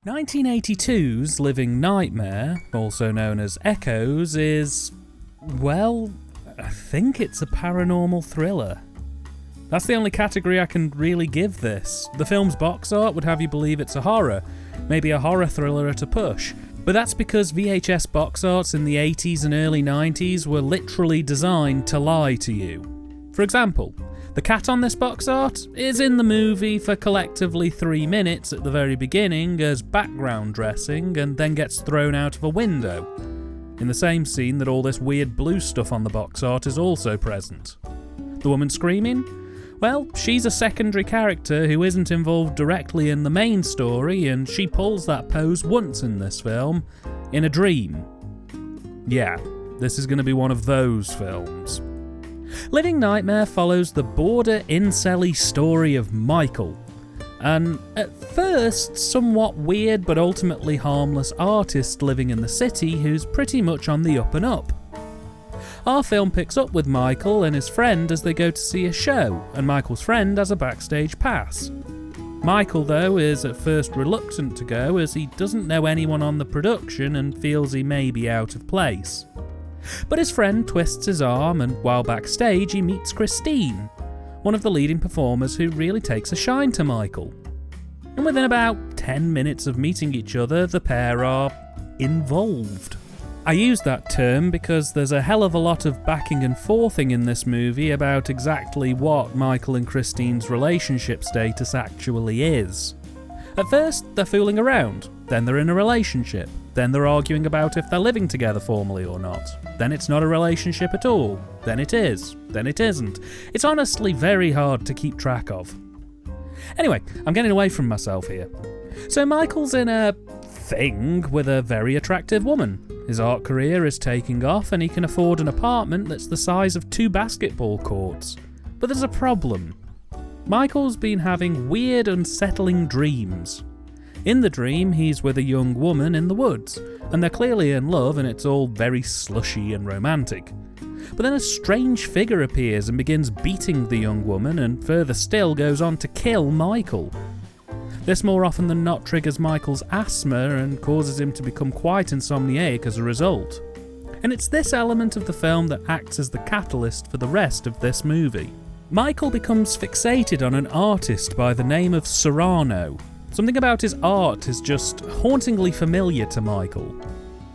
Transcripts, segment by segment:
1982's Living Nightmare, also known as Echoes, is, well, I think it's a paranormal thriller. That's the only category I can really give this. The film's box art would have you believe it's a horror, maybe a horror thriller at a push, but that's because VHS box arts in the 80s and early 90s were literally designed to lie to you. For example, the cat on this box art is in the movie for collectively 3 minutes at the very beginning as background dressing and then gets thrown out of a window, in the same scene that all this weird blue stuff on the box art is also present. The woman screaming? Well, she's a secondary character who isn't involved directly in the main story, and she pulls that pose once in this film, in a dream. Yeah, this is going to be one of those films. Living Nightmare follows the border incel-y story of Michael, an at first somewhat weird but ultimately harmless artist living in the city who's pretty much on the up and up. Our film picks up with Michael and his friend as they go to see a show, and Michael's friend has a backstage pass. Michael, though, is at first reluctant to go as he doesn't know anyone on the production and feels he may be out of place. But his friend twists his arm, and while backstage he meets Christine, one of the leading performers who really takes a shine to Michael. And within about 10 minutes of meeting each other, the pair are involved. I use that term because there's a hell of a lot of backing and forthing in this movie about exactly what Michael and Christine's relationship status actually is. At first, they're fooling around, then they're in a relationship, then they're arguing about if they're living together formally or not, then it's not a relationship at all, then it is, then it isn't. It's honestly very hard to keep track of. Anyway, I'm getting away from myself here. So Michael's in a thing with a very attractive woman. His art career is taking off and he can afford an apartment that's the size of 2 basketball courts. But there's a problem. Michael's been having weird, unsettling dreams. In the dream, he's with a young woman in the woods, and they're clearly in love and it's all very slushy and romantic. But then a strange figure appears and begins beating the young woman, and further still goes on to kill Michael. This more often than not triggers Michael's asthma and causes him to become quite insomniac as a result. And it's this element of the film that acts as the catalyst for the rest of this movie. Michael becomes fixated on an artist by the name of Serrano. Something about his art is just hauntingly familiar to Michael.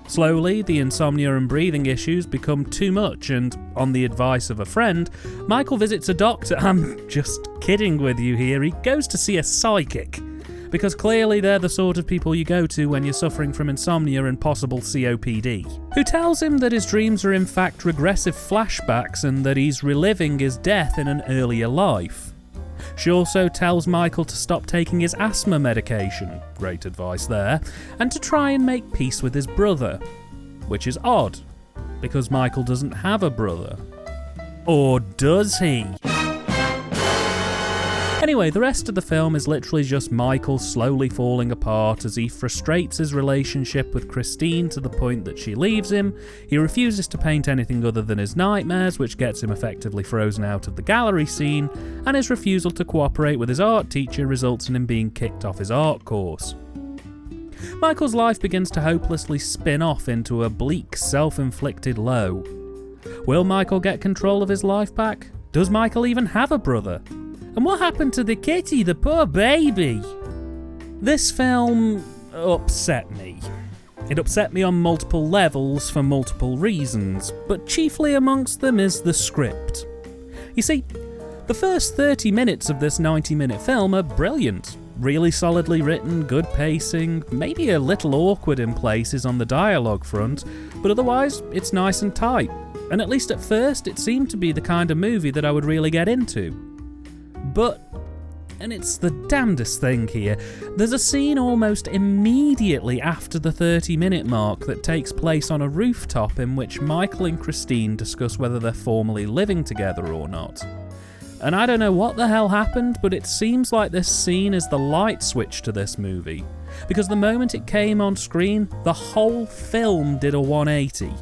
Slowly, the insomnia and breathing issues become too much, and on the advice of a friend, Michael visits a doctor. I'm just kidding with you here, he goes to see a psychic. Because clearly they're the sort of people you go to when you're suffering from insomnia and possible COPD. Who tells him that his dreams are in fact regressive flashbacks and that he's reliving his death in an earlier life. She also tells Michael to stop taking his asthma medication, great advice there, and to try and make peace with his brother. Which is odd, because Michael doesn't have a brother. Or does he? Anyway, the rest of the film is literally just Michael slowly falling apart as he frustrates his relationship with Christine to the point that she leaves him. He refuses to paint anything other than his nightmares, which gets him effectively frozen out of the gallery scene, and his refusal to cooperate with his art teacher results in him being kicked off his art course. Michael's life begins to hopelessly spin off into a bleak, self-inflicted low. Will Michael get control of his life back? Does Michael even have a brother? And what happened to the kitty, the poor baby? This film upset me. It upset me on multiple levels for multiple reasons, but chiefly amongst them is the script. You see, the first 30 minutes of this 90-minute film are brilliant. Really solidly written, good pacing, maybe a little awkward in places on the dialogue front, but otherwise it's nice and tight. And at least at first it seemed to be the kind of movie that I would really get into. But, and it's the damnedest thing here, there's a scene almost immediately after the 30-minute mark that takes place on a rooftop in which Michael and Christine discuss whether they're formally living together or not. And I don't know what the hell happened, but it seems like this scene is the light switch to this movie, because the moment it came on screen, the whole film did a 180.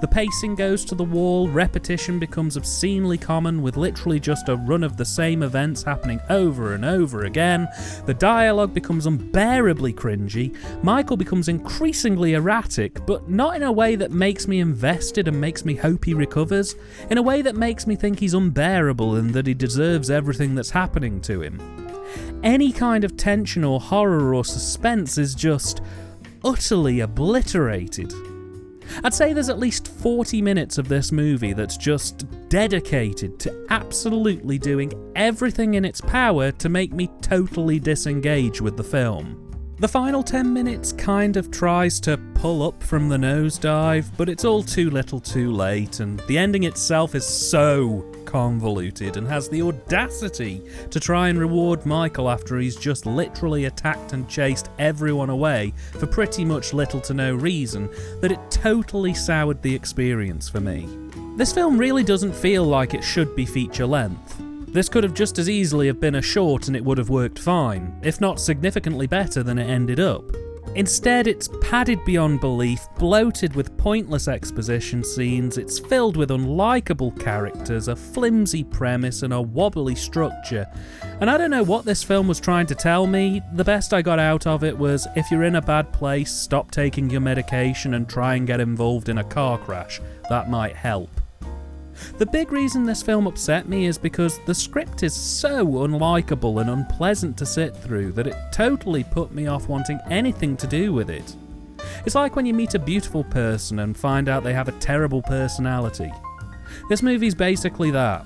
The pacing goes to the wall, repetition becomes obscenely common with literally just a run of the same events happening over and over again, the dialogue becomes unbearably cringy, Michael becomes increasingly erratic, but not in a way that makes me invested and makes me hope he recovers, in a way that makes me think he's unbearable and that he deserves everything that's happening to him. Any kind of tension or horror or suspense is just utterly obliterated. I'd say there's at least 40 minutes of this movie that's just dedicated to absolutely doing everything in its power to make me totally disengage with the film. The final 10 minutes kind of tries to pull up from the nosedive, but it's all too little too late, and the ending itself is so convoluted and has the audacity to try and reward Michael after he's just literally attacked and chased everyone away for pretty much little to no reason, that it totally soured the experience for me. This film really doesn't feel like it should be feature length. This could have just as easily have been a short and it would have worked fine, if not significantly better than it ended up. Instead, it's padded beyond belief, bloated with pointless exposition scenes, it's filled with unlikable characters, a flimsy premise and a wobbly structure. And I don't know what this film was trying to tell me. The best I got out of it was, if you're in a bad place, stop taking your medication and try and get involved in a car crash. That might help. The big reason this film upset me is because the script is so unlikable and unpleasant to sit through that it totally put me off wanting anything to do with it. It's like when you meet a beautiful person and find out they have a terrible personality. This movie's basically that.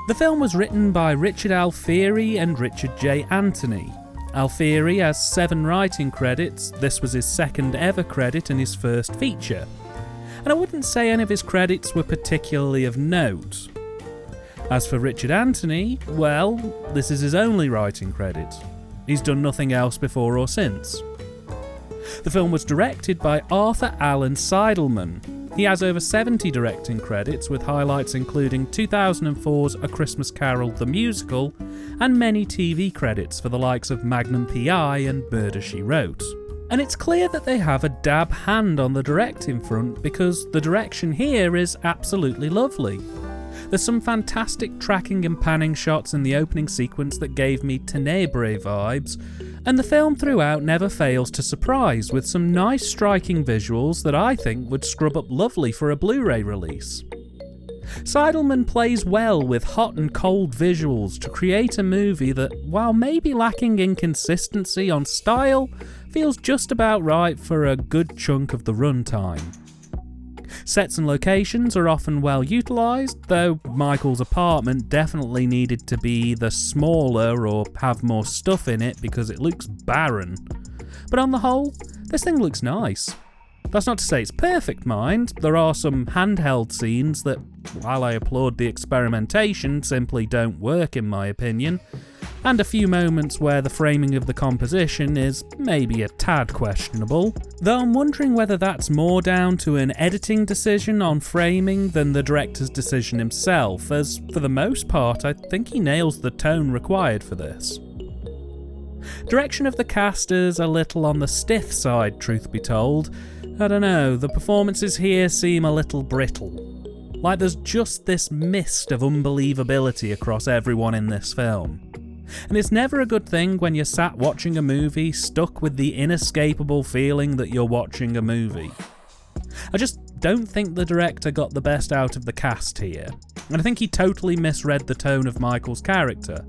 The film was written by Richard Alfieri and Richard J. Anthony. Alfieri has 7 writing credits, this was his second ever credit and his first feature. And I wouldn't say any of his credits were particularly of note. As for Richard Anthony, well, this is his only writing credit. He's done nothing else before or since. The film was directed by Arthur Allen Seidelman. He has over 70 directing credits, with highlights including 2004's A Christmas Carol the Musical, and many TV credits for the likes of Magnum P.I. and Murder, She Wrote. And it's clear that they have a dab hand on the directing front because the direction here is absolutely lovely. There's some fantastic tracking and panning shots in the opening sequence that gave me Tenebrae vibes, and the film throughout never fails to surprise with some nice striking visuals that I think would scrub up lovely for a Blu-ray release. Seidelman plays well with hot and cold visuals to create a movie that, while maybe lacking in consistency on style, feels just about right for a good chunk of the runtime. Sets and locations are often well utilised, though Michael's apartment definitely needed to be either smaller or have more stuff in it because it looks barren. But on the whole, this thing looks nice. That's not to say it's perfect, mind. There are some handheld scenes that, while I applaud the experimentation, simply don't work in my opinion, and a few moments where the framing of the composition is maybe a tad questionable, though I'm wondering whether that's more down to an editing decision on framing than the director's decision himself, as for the most part I think he nails the tone required for this. Direction of the cast is a little on the stiff side, truth be told. I don't know, the performances here seem a little brittle. Like there's just this mist of unbelievability across everyone in this film. And it's never a good thing when you're sat watching a movie stuck with the inescapable feeling that you're watching a movie. I just don't think the director got the best out of the cast here, and I think he totally misread the tone of Michael's character.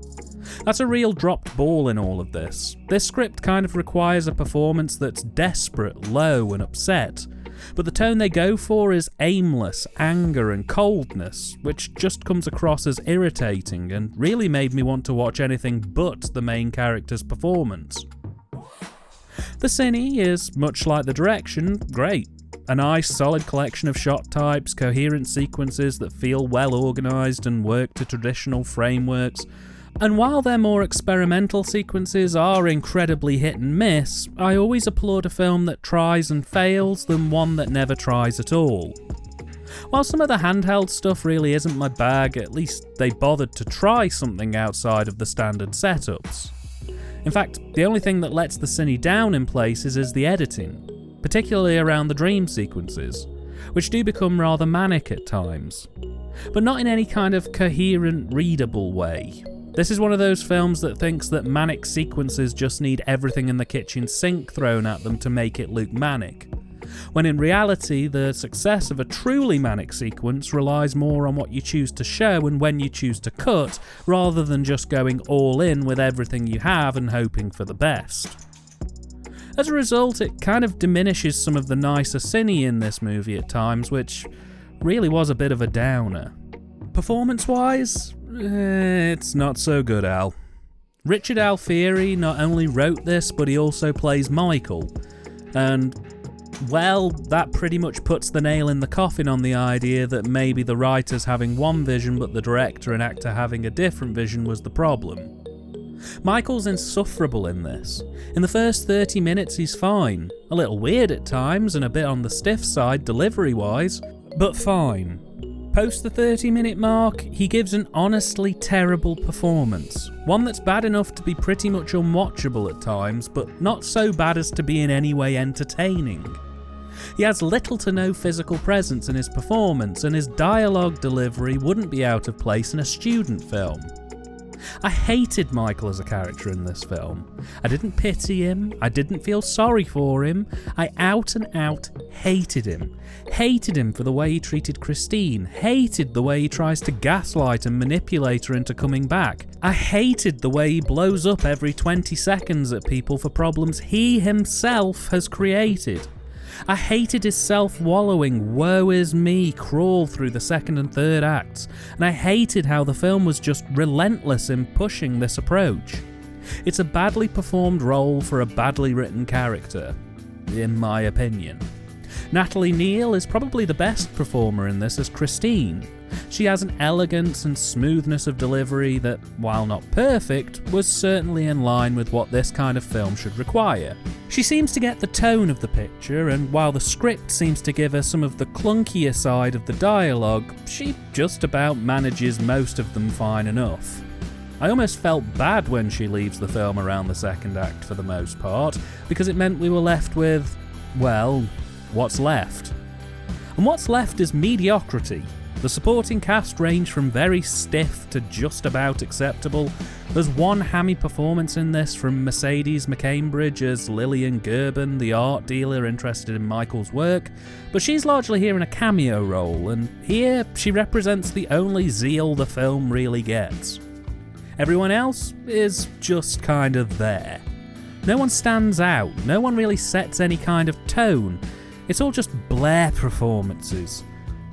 That's a real dropped ball in all of this. This script kind of requires a performance that's desperate, low and upset, but the tone they go for is aimless anger and coldness, which just comes across as irritating and really made me want to watch anything but the main character's performance. The cine is, much like the direction, great. A nice solid collection of shot types, coherent sequences that feel well organised and work to traditional frameworks. And while their more experimental sequences are incredibly hit and miss, I always applaud a film that tries and fails than one that never tries at all. While some of the handheld stuff really isn't my bag, at least they bothered to try something outside of the standard setups. In fact, the only thing that lets the cine down in places is the editing, particularly around the dream sequences. which do become rather manic at times. But not in any kind of coherent, readable way. This is one of those films that thinks that manic sequences just need everything in the kitchen sink thrown at them to make it look manic, when in reality the success of a truly manic sequence relies more on what you choose to show and when you choose to cut, rather than just going all in with everything you have and hoping for the best. As a result, it kind of diminishes some of the nicer cine in this movie at times, which really was a bit of a downer. Performance-wise, it's not so good, Al. Richard Alfieri not only wrote this, but he also plays Michael, and well, that pretty much puts the nail in the coffin on the idea that maybe the writers having one vision but the director and actor having a different vision was the problem. Michael's insufferable in this. In the first 30 minutes he's fine, a little weird at times and a bit on the stiff side delivery-wise, but fine. Post the 30-minute mark, he gives an honestly terrible performance, one that's bad enough to be pretty much unwatchable at times, but not so bad as to be in any way entertaining. He has little to no physical presence in his performance, and his dialogue delivery wouldn't be out of place in a student film. I hated Michael as a character in this film. I didn't pity him, I didn't feel sorry for him, I out and out hated him. Hated him for the way he treated Christine, hated the way he tries to gaslight and manipulate her into coming back. I hated the way he blows up every 20 seconds at people for problems he himself has created. I hated his self-wallowing, woe is me crawl through the second and third acts, and I hated how the film was just relentless in pushing this approach. It's a badly performed role for a badly written character, in my opinion. Natalie Neal is probably the best performer in this as Christine. She has an elegance and smoothness of delivery that, while not perfect, was certainly in line with what this kind of film should require. She seems to get the tone of the picture, and while the script seems to give her some of the clunkier side of the dialogue, she just about manages most of them fine enough. I almost felt bad when she leaves the film around the second act for the most part, because it meant we were left with, well, what's left? And what's left is mediocrity. The supporting cast range from very stiff to just about acceptable. There's one hammy performance in this from Mercedes McCambridge as Lillian Gerben, the art dealer interested in Michael's work, but she's largely here in a cameo role, and here she represents the only zeal the film really gets. Everyone else is just kind of there. No one stands out, no one really sets any kind of tone. It's all just Blair performances,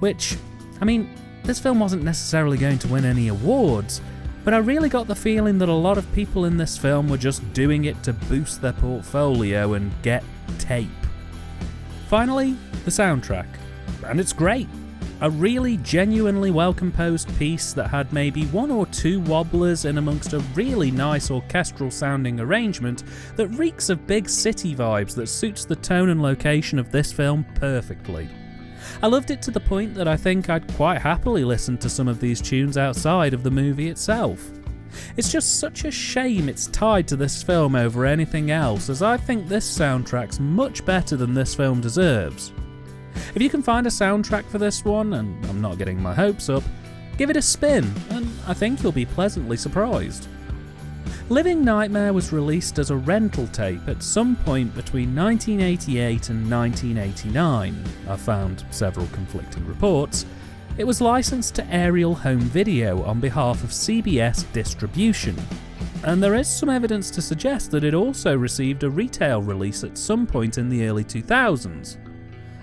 which, I mean, this film wasn't necessarily going to win any awards, but I really got the feeling that a lot of people in this film were just doing it to boost their portfolio and get tape. Finally, the soundtrack. And it's great. A really genuinely well-composed piece that had maybe one or two wobblers in amongst a really nice orchestral-sounding arrangement that reeks of big city vibes that suits the tone and location of this film perfectly. I loved it to the point that I think I'd quite happily listen to some of these tunes outside of the movie itself. It's just such a shame it's tied to this film over anything else, as I think this soundtrack's much better than this film deserves. If you can find a soundtrack for this one, and I'm not getting my hopes up, give it a spin, and I think you'll be pleasantly surprised. Living Nightmare was released as a rental tape at some point between 1988 and 1989. I found several conflicting reports. It was licensed to Aerial Home Video on behalf of CBS Distribution, and there is some evidence to suggest that it also received a retail release at some point in the early 2000s.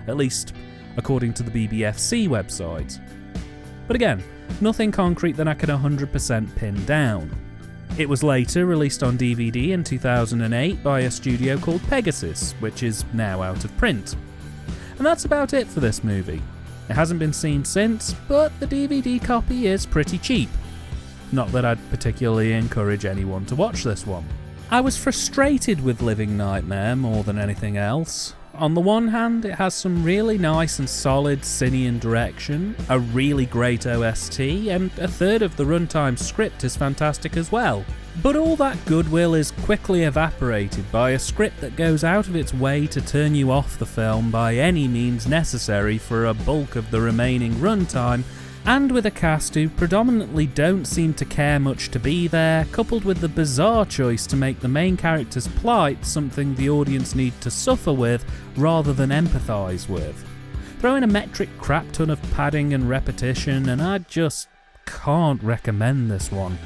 At least, according to the BBFC website. But again, nothing concrete that I could 100% pin down. It was later released on DVD in 2008 by a studio called Pegasus, which is now out of print. And that's about it for this movie. It hasn't been seen since, but the DVD copy is pretty cheap. Not that I'd particularly encourage anyone to watch this one. I was frustrated with Living Nightmare more than anything else. On the one hand, it has some really nice and solid Cinean direction, a really great OST, and a third of the runtime script is fantastic as well. But all that goodwill is quickly evaporated by a script that goes out of its way to turn you off the film by any means necessary for a bulk of the remaining runtime, and with a cast who predominantly don't seem to care much to be there, coupled with the bizarre choice to make the main character's plight something the audience need to suffer with rather than empathise with. Throw in a metric crap ton of padding and repetition and I just can't recommend this one.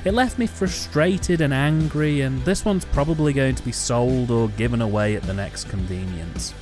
It left me frustrated and angry, and this one's probably going to be sold or given away at the next convenience.